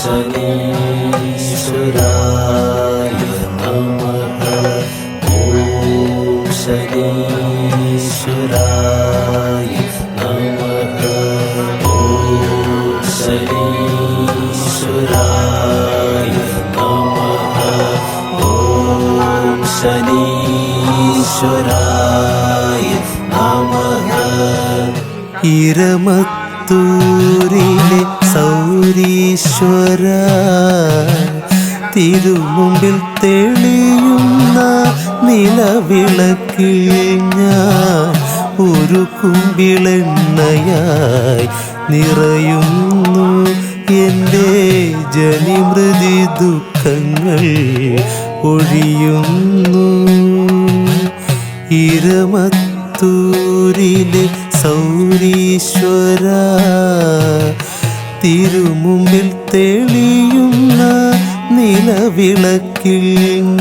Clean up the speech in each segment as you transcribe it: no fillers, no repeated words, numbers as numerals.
ശനീശ്വരായ നമഃ. ഓം ശനീശ്വരായ നമഃ. ഓം ശനീശ്വരായ നമഃ. ഓം ശനീശ്വരായ നമഃ. ഇരമത്തൂരിലെ സൗരീശ്വര തിരുമുമ്പിൽ തെളിയുന്ന നിലവിളക്കിൽ ഞാൻ ഒരു കുമ്പിളെണ്ണയായി നിറയുന്നു. എൻ്റെ ജനിമൃതി ദുഃഖങ്ങൾ ഒഴിയുന്നു. ഇരമത്തൂരിലെ സൗരീശ്വര തിരുമുമ്പിൽ തെളിയുന്ന നിലവിളക്കിൽ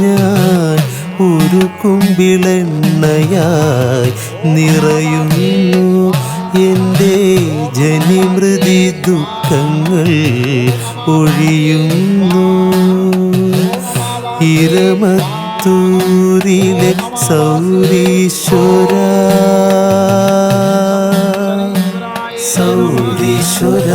ഞാൻ ഒരു കുമ്പിളെണ്ണയായി നിറയുന്നു. എൻ്റെ ജനിമൃതി ദുഃഖങ്ങൾ ഒഴിയുന്നു. ഇരമത്തൂരിലെ സൗരീശ്വര സൗരീശ്വര.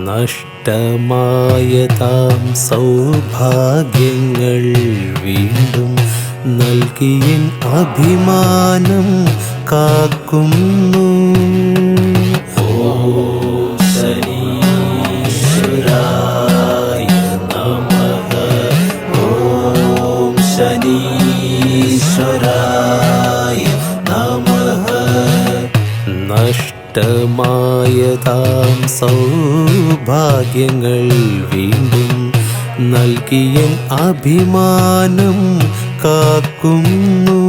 നഷ്ടമായ താം സൗഭാഗ്യങ്ങൾ വീണ്ടും നൽകിയൻ അഭിമാനം കാക്കുന്നു. ഓം ശനീശ്വരായ നമഃ. ഓം ശനീശ്വരായ നമഃ. നഷ്ടമായ താം സൗഭാഗ്യങ്ങൾ വീണ്ടും നൽകിയൻ അഭിമാനം കാക്കുന്നു.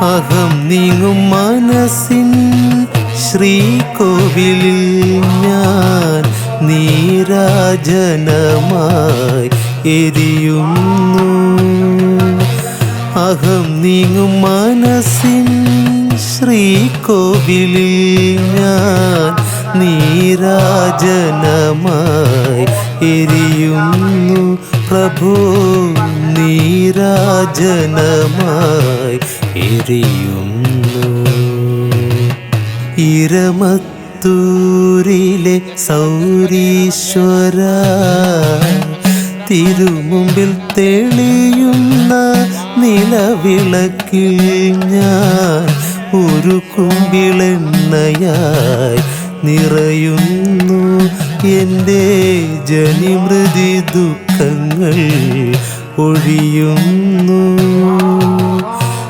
അഹം നീങ്ങും മനസ്സിൻ ശ്രീകോവിലിൽ ഞാൻ നീരാജനമായി എരിയുന്നു. അഹം നീങ്ങും മനസ്സിൻ ശ്രീകോവിലിൽ ഞാൻ നീരാജനമായി എരിയുന്നു. പ്രഭോ നീരാജനമായി എരിയുന്നു. ഇരമത്തൂരിലെ സൗരീശ്വര തിരുമുമ്പിൽ തെളിയുന്ന നിലവിളക്കിൽ ഞാൻ ഒരു കുമ്പിളെണ്ണയായി നിറയുന്നു. എൻ്റെ ജനിമൃതി ദുഃഖങ്ങൾ ഒഴിയുന്നു.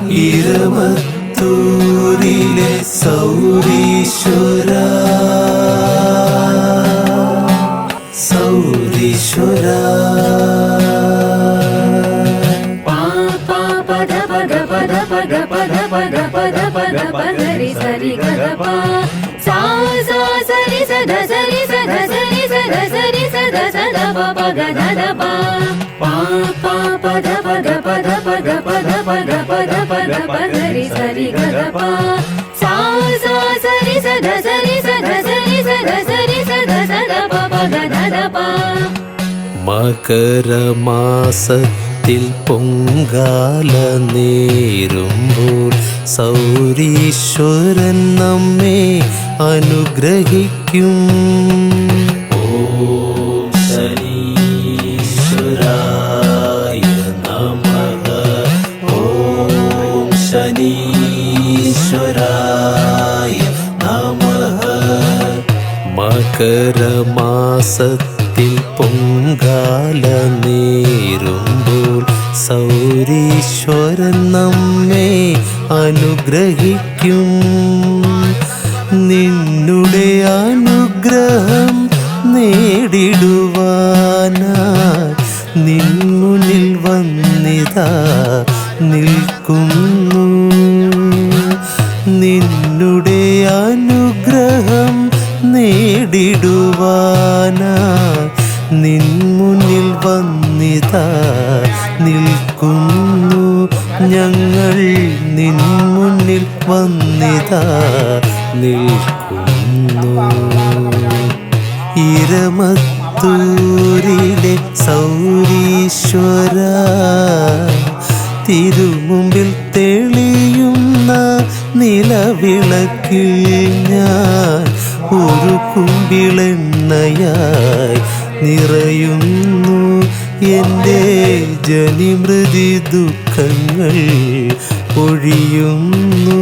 ഇരമത്തൂരിലെ സൗരീശ്വര സൗരീശ്വര. సరి గప సా సా సరి సద సరి సద సరి సద సరి సద సద ప గ ద ద ప పా పా ప ద ప గ ప ద ప గ ప ద ప గ ప ద ప గ ప సరి సరి గ ప సా సా సరి సద సరి సద సరి సద సరి సద సద ప గ ద ద ప. മകരമാസത്തിൽ പൊങ്കാല നേരുമ്പോൾ സൗരീശ്വരൻ നമ്മെ അനുഗ്രഹിക്കും. ഓം ശനീശ്വരായ നമഃ. ഓം ശനീശ്വരായ നമഃ. മകരമാസത്തിൽ പൊങ്കാല നേരുമ്പോൾ സൗരീശ്വരൻ നമ്മെ അനുഗ്രഹിക്കും. നിന്നുടെ അനുഗ്രഹം നേടിടുവാൻ നിൻമുന്നിൽ വന്നിതാ നിൽക്കുന്നു. നിന്നുടെ അനുഗ്രഹം നേടിടുവാനാ നിൻമുന്നിൽ വന്നിതാ നിൽക്കുന്നു. ഞങ്ങൾ നിൻമുന്നിൽ വന്നിതാ നിൽക്കുന്നു. ഇരമത്തൂരിലെ സൗരീശ്വര തിരുമുമ്പിൽ തെളിയുന്ന നിലവിളക്കിൽ ഞാൻ ഒരു കുമ്പിളെണ്ണയായി നിറയുന്നു. എൻ്റെ ജനിമൃതി ദുഃഖങ്ങൾ ഒഴിയുന്നു.